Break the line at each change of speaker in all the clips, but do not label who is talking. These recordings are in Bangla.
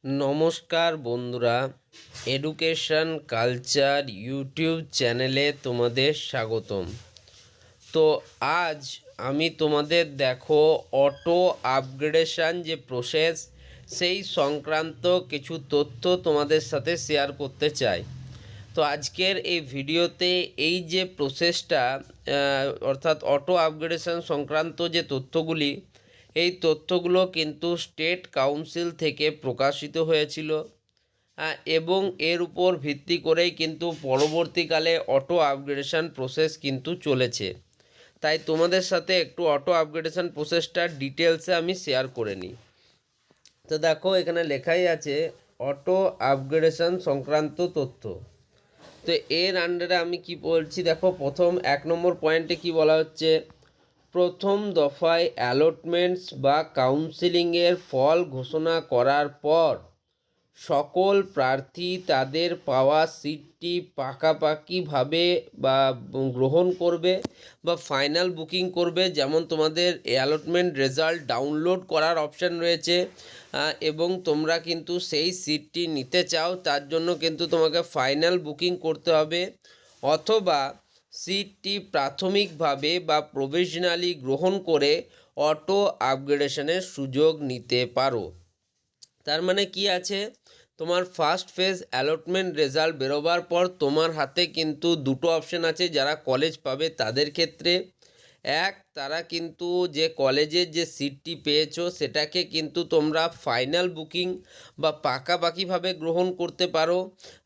নমস্কার বন্ধুরা, এডুকেশন কালচার ইউটিউব চ্যানেলে তোমাদের স্বাগতম। তো আজ আমি তোমাদের অটো আপগ্রেডেশন যে প্রসেস সেই সংক্রান্ত কিছু তথ্য তোমাদের সাথে শেয়ার করতে চাই। তো আজকের এই ভিডিওতে এই যে প্রসেসটা অর্থাৎ অটো আপগ্রেডেশন সংক্রান্ত যে তথ্যগুলি, এই তথ্যগুলো কিন্তু স্টেট কাউন্সিল থেকে প্রকাশিত হয়েছিল এবং এর উপর ভিত্তি করেই কিন্তু পরবর্তীকালে অটো আপগ্রেডেশন প্রসেস কিন্তু চলেছে। তাই তোমাদের সাথে একটু অটো আপগ্রেডেশন প্রসেসটার ডিটেলসে আমি শেয়ার করে নিই। তো দেখো, এখানে লেখাই আছে অটো আপগ্রেডেশন সংক্রান্ত তথ্য। তো এর আন্ডারে আমি কি বলছি, দেখো প্রথম 1 নম্বর পয়েন্টে কি বলা হচ্ছে, প্রথম দফায় অ্যালটমেন্টস বা কাউন্সিলিংয়ের ফল ঘোষণা করার পর সকল প্রার্থী তাদের পাওয়া সিটটি পাকাপাকিভাবে বা গ্রহণ করবে বা ফাইনাল বুকিং করবে। যেমন তোমাদের অ্যালটমেন্ট রেজাল্ট ডাউনলোড করার অপশান রয়েছে এবং তোমরা কিন্তু সেই সিটটি নিতে চাও, তার জন্য কিন্তু তোমাকে ফাইনাল বুকিং করতে হবে, অথবা সিটটি প্রাথমিকভাবে বা প্রভিশনালি গ্রহণ করে অটো আপগ্রেডেশনের সুযোগ নিতে পারো। তার মানে কি আছে, তোমার ফার্স্ট ফেজ অ্যালটমেন্ট রেজাল্ট বেরোবার পর তোমার হাতে কিন্তু দুটো অপশান আছে। যারা কলেজ পাবে তাদের ক্ষেত্রে, এক, তারা কিন্তু যে কলেজের যে সিটটি পেয়েছো সেটাকে কিন্তু তোমরা ফাইনাল বুকিং বা পাকাপাকিভাবে গ্রহণ করতে পারো।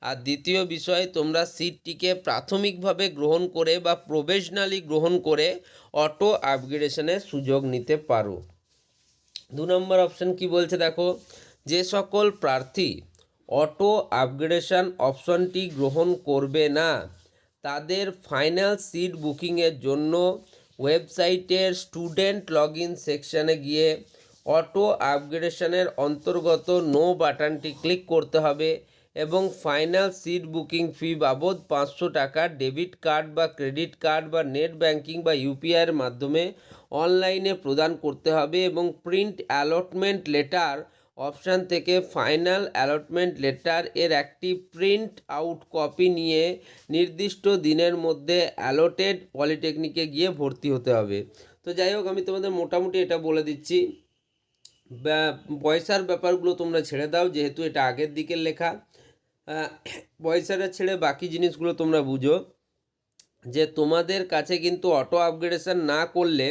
আর দ্বিতীয় বিষয়, তোমরা সিটটিকে প্রাথমিকভাবে গ্রহণ করে বা প্রভিশনালি গ্রহণ করে অটো আপগ্রেডেশনের সুযোগ নিতে পারো। 2 নম্বর অপশান কি বলছে দেখো, যে সকল প্রার্থী অটো আপগ্রেডেশন অপশনটি গ্রহণ করবে না তাদের ফাইনাল সিট বুকিংয়ের জন্য ওয়েবসাইটের স্টুডেন্ট লগ ইন সেকশানে গিয়ে অটো আপগ্রেডেশনের অন্তর্গত নো বাটনটি ক্লিক করতে হবে এবং ফাইনাল সিট বুকিং ফি বাবদ 500 টাকা ডেবিট কার্ড বা ক্রেডিট কার্ড বা নেট ব্যাঙ্কিং বা ইউপিআইয়ের মাধ্যমে অনলাইনে প্রদান করতে হবে এবং প্রিন্ট অ্যালটমেন্ট লেটার অপশান থেকে ফাইনাল অ্যালটমেন্ট লেটার এর একটি প্রিন্ট আউট কপি নিয়ে নির্দিষ্ট দিনের মধ্যে অ্যালোটেড পলিটেকনিকে গিয়ে ভর্তি হতে হবে। তো যাই হোক, আমি তোমাদের মোটামুটি এটা বলে দিচ্ছি। পয়সার ব্যাপারগুলো তোমরা ছেড়ে দাও, যেহেতু এটা আগের দিকের লেখা। পয়সাটা ছেড়ে বাকি জিনিসগুলো তোমরা বুঝো, যে তোমাদের কাছে কিন্তু অটো আপগ্রেডেশন না করলে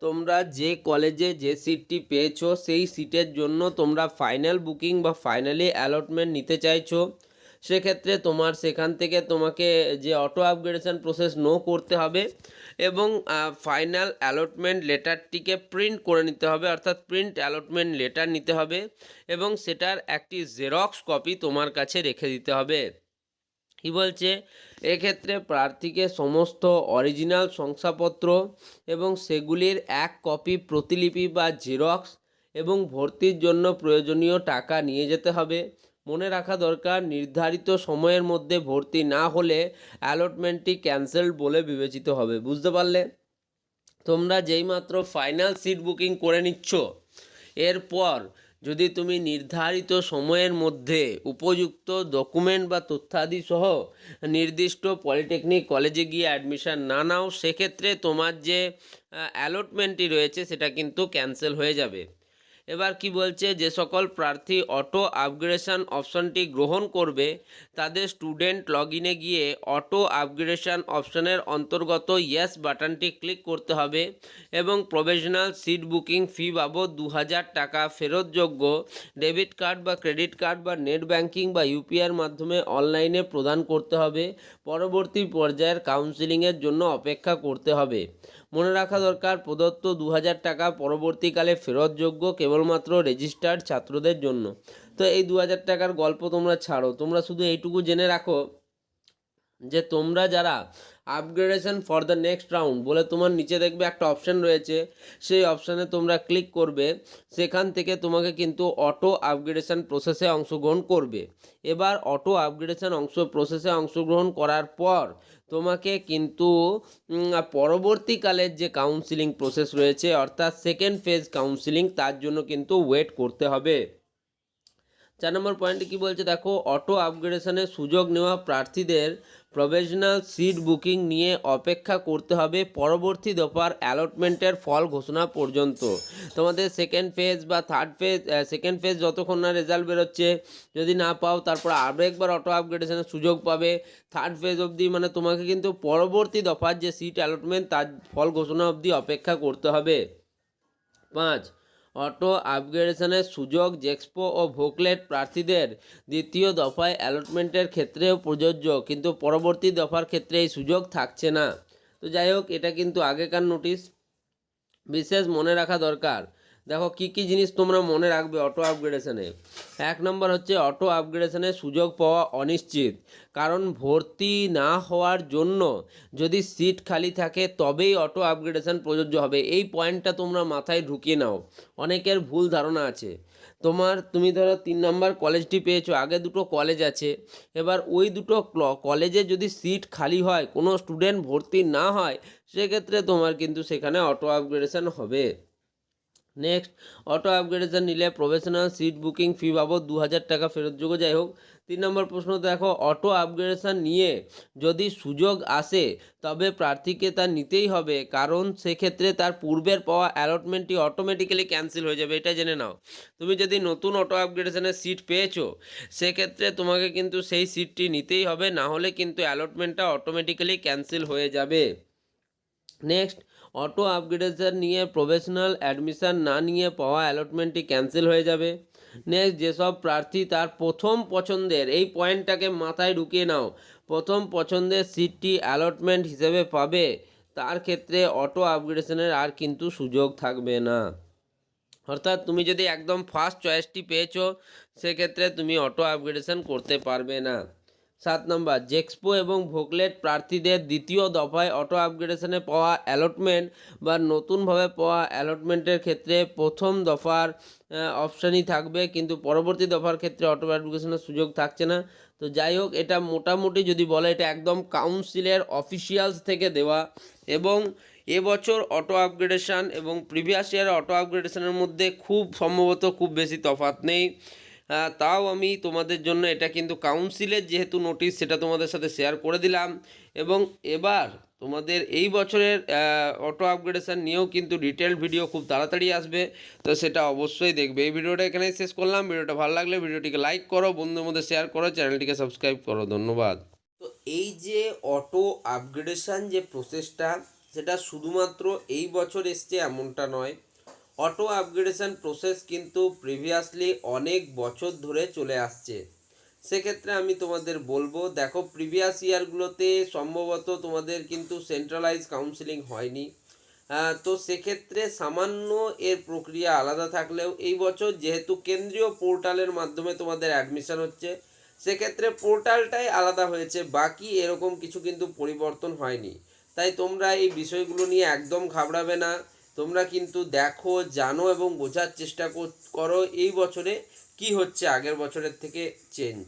তোমরা যে কলেজে যে সিটটি পেয়েছো সেই সিটের জন্য তোমরা ফাইনাল বুকিং বা ফাইনালি অ্যালটমেন্ট নিতে চাইছো, সেক্ষেত্রে তোমার সেখান থেকে তোমাকে যে অটো আপগ্রেডেশন প্রসেস নো করতে হবে এবং ফাইনাল অ্যালটমেন্ট লেটারটিকে প্রিন্ট করে নিতে হবে, অর্থাৎ প্রিন্ট অ্যালটমেন্ট লেটার নিতে হবে এবং সেটার একটি জেরক্স কপি তোমার কাছে রেখে দিতে হবে। কী বলছে, এক্ষেত্রে প্রার্থীকে সমস্ত অরিজিনাল শংসাপত্র এবং সেগুলির এক কপি প্রতিলিপি বা জেরক্স এবং ভর্তির জন্য প্রয়োজনীয় টাকা নিয়ে যেতে হবে। মনে রাখা দরকার, নির্ধারিত সময়ের মধ্যে ভর্তি না হলে অ্যালটমেন্টটি ক্যান্সেলড বলে বিবেচিত হবে। বুঝতে পারলে? তোমরা যেইমাত্র ফাইনাল সিট বুকিং করে নিচ্ছ, এরপর যদি তুমি নির্ধারিত সময়ের মধ্যে উপযুক্ত ডকুমেন্ট বা তথ্যাদি সহ নির্দিষ্ট পলিটেকনিক কলেজে গিয়ে অ্যাডমিশন না নাও, সেক্ষেত্রে তোমার যে অ্যালটমেন্টটি রয়েছে সেটা কিন্তু ক্যান্সেল হয়ে যাবে। এবার কি বলছে, যে সকল প্রার্থী অটো আপগ্রেডেশন অপশনটি গ্রহণ করবে তাদের স্টুডেন্ট লগ ইনে গিয়ে অটো আপগ্রেডেশন অপশনের অন্তর্গত ইয়েস বাটনটি ক্লিক করতে হবে এবং প্রভিশনাল সিট বুকিং ফি বাবদ 2000 টাকা ফেরতযোগ্য ডেবিট কার্ড বা ক্রেডিট কার্ড বা নেট ব্যাঙ্কিং বা ইউপিআইয়ের মাধ্যমে অনলাইনে প্রদান করতে হবে। পরবর্তী পর্যায়ের কাউন্সিলিংয়ের জন্য অপেক্ষা করতে হবে। মনে রাখা দরকার, প্রদত্ত 2000 টাকা পরবর্তীকালে ফেরতযোগ্য কেবলমাত্র রেজিস্টার্ড ছাত্রদের জন্য। তো এই 2000 টাকার গল্প তোমরা ছাড়ো, তোমরা শুধু এইটুকু জেনে রাখো যে তোমরা যারা upgradation for the next round বলে তোমার নিচে দেখবে একটা অপশান রয়েছে, সেই অপশানে তোমরা ক্লিক করবে, সেখান থেকে তোমাকে কিন্তু অটো আপগ্রেডেশন প্রসেসে অংশগ্রহণ করবে। এবার অটো আপগ্রেডেশন প্রসেসে অংশগ্রহণ করার পর তোমাকে কিন্তু পরবর্তীকালের যে কাউন্সিলিং প্রসেস রয়েছে, অর্থাৎ সেকেন্ড ফেজ কাউন্সিলিং, তার জন্য কিন্তু ওয়েট করতে হবে। 4 নম্বর পয়েন্টে কী বলছে দেখো, অটো আপগ্রেডেশনের সুযোগ নেওয়া প্রার্থীদের প্রভিশনাল সিট বুকিং নিয়ে অপেক্ষা করতে হবে পরবর্তী দফার অ্যালটমেন্টের ফল ঘোষণা পর্যন্ত। তোমাদের সেকেন্ড ফেজ বা থার্ড ফেজ, সেকেন্ড ফেজ যতক্ষণ না রেজাল্ট বেরোচ্ছে, যদি না পাও তারপর আরও একবার অটো আপগ্রেডেশনের সুযোগ পাবে। থার্ড ফেজ অবধি মানে তোমাকে কিন্তু পরবর্তী দফার যে সিট অ্যালটমেন্ট তার ফল ঘোষণা অবধি অপেক্ষা করতে হবে। 5, অটো আপগ্রেডেশনের সুযোগ জেক্সপো ও ভোকলেট প্রার্থীদের দ্বিতীয় দফায় অ্যালটমেন্টের ক্ষেত্রেও প্রযোজ্য, কিন্তু পরবর্তী দফার ক্ষেত্রে এই সুযোগ থাকছে না। তো যাই হোক, এটা কিন্তু আগেকার নোটিশ, বিশেষ মনে রাখা দরকার। দেখো কি কি জিনিস তোমরা মনে রাখবে অটো আপগ্রেডেশনে। 1 নম্বর হচ্ছে অটো আপগ্রেডেশনের সুযোগ পাওয়া অনিশ্চিত, কারণ ভর্তি না হওয়ার জন্য যদি সিট খালি থাকে তবেই অটো আপগ্রেডেশন প্রযোজ্য হবে। এই পয়েন্টটা তোমরা মাথায় ঢুকিয়ে নাও, অনেকের ভুল ধারণা আছে। তুমি ধরো 3 নম্বর কলেজটি পেয়েছো, আগে দুটো কলেজ আছে, এবার ওই দুটো কলেজে যদি সিট খালি হয়, কোনো স্টুডেন্ট ভর্তি না হয়, সেক্ষেত্রে তোমার কিন্তু সেখানে অটো আপগ্রেডেশন হবে। নেক্সট, অটো আপগ্রেডেশন নিলে প্রফেশনাল সিট বুকিং ফি বাবদ 2000 টাকা ফেরতযোগ্য। যাই হোক, 3 নম্বর প্রশ্ন দেখো, অটো আপগ্রেডেশন নিয়ে যদি সুযোগ আসে তবে প্রার্থীকে তা নিতেই হবে, কারণ সেক্ষেত্রে তার পূর্বের পাওয়া অ্যালটমেন্টটি অটোমেটিক্যালি ক্যান্সেল হয়ে যাবে। এটা জেনে নাও, তুমি যদি নতুন অটো আপগ্রেডেশনের সিট পেয়েছো সেক্ষেত্রে তোমাকে কিন্তু সেই সিটটি নিতেই হবে, না হলে কিন্তু অ্যালটমেন্টটা অটোমেটিক্যালি ক্যান্সেল হয়ে যাবে। নেক্সট, অটো আপগ্রেডেশন নিয়ে প্রফেশনাল অ্যাডমিশন না নিয়ে পাওয়া অ্যালটমেন্টটি ক্যান্সেল হয়ে যাবে। নেক্সট, যেসব প্রার্থী তার প্রথম পছন্দের, এই পয়েন্টটাকে মাথায় ঢুকিয়ে নাও, প্রথম পছন্দের সিটটি অ্যালটমেন্ট হিসেবে পাবে, তার ক্ষেত্রে অটো আপগ্রেডেশনের আর কিন্তু সুযোগ থাকবে না। অর্থাৎ তুমি যদি একদম ফার্স্ট চয়েসটি পেয়েছো সেক্ষেত্রে তুমি অটো আপগ্রেডেশন করতে পারবে না। 7 নম্বর, জেক্সপো এবং ভোকলেট প্রার্থীদের দ্বিতীয় দফায় অটো আপগ্রেডেশনে পাওয়া অ্যালটমেন্ট বা নতুনভাবে পাওয়া অ্যালটমেন্টের ক্ষেত্রে প্রথম দফার অপশানই থাকবে, কিন্তু পরবর্তী দফার ক্ষেত্রে অটো আপগ্রেডেশনের সুযোগ থাকছে না। তো যাই হোক, এটা মোটামুটি যদি বলে এটা একদম কাউন্সিলের অফিসিয়ালস থেকে দেওয়া, এবং এবছর অটো আপগ্রেডেশন এবং প্রিভিয়াস ইয়ার অটো আপগ্রেডেশনের মধ্যে খুব সম্ভবত খুব বেশি তফাৎ নেই। তাও আমি তোমাদের জন্য এটা কিন্তু কাউন্সিলের যেহেতু নোটিশ, সেটা তোমাদের সাথে শেয়ার করে দিলাম। এবং এবার তোমাদের এই বছরের অটো আপগ্রেডেশন নিয়েও কিন্তু ডিটেল ভিডিও খুব তাড়াতাড়ি আসবে, তো সেটা অবশ্যই দেখবে। এই ভিডিওটা এখানেই শেষ করলাম। ভিডিওটা ভালো লাগলে ভিডিওটিকে লাইক করো, বন্ধুদের মধ্যে শেয়ার করো, চ্যানেলটিকে সাবস্ক্রাইব করো। ধন্যবাদ। তো এই যে অটো আপগ্রেডেশন যে প্রসেসটা, সেটা শুধুমাত্র এই বছর এসছে এমনটা নয়। অটো আপগ্রেডেশন প্রসেস কিন্তু প্রিভিয়াসলি অনেক বছর ধরে চলে আসছে। সেক্ষেত্রে আমি তোমাদের বলবো, দেখো প্রিভিয়াস ইয়ারগুলোতে সম্ভবত তোমাদের কিন্তু সেন্ট্রালাইজ কাউন্সিলিং হয়নি, তো সেক্ষেত্রে সামান্য এর প্রক্রিয়া আলাদা থাকলেও এই বছর যেহেতু কেন্দ্রীয় পোর্টালের মাধ্যমে তোমাদের অ্যাডমিশন হচ্ছে, সেক্ষেত্রে পোর্টালটাই আলাদা হয়েছে, বাকি এরকম কিছু কিন্তু পরিবর্তন হয়নি। তাই তোমরা এই বিষয়গুলো নিয়ে একদম ঘাবড়াবে না। তোমরা কিন্তু দেখো, জানো এবং বোঝার চেষ্টা করো এই বছরে কি হচ্ছে আগের বছরের থেকে চেঞ্জ।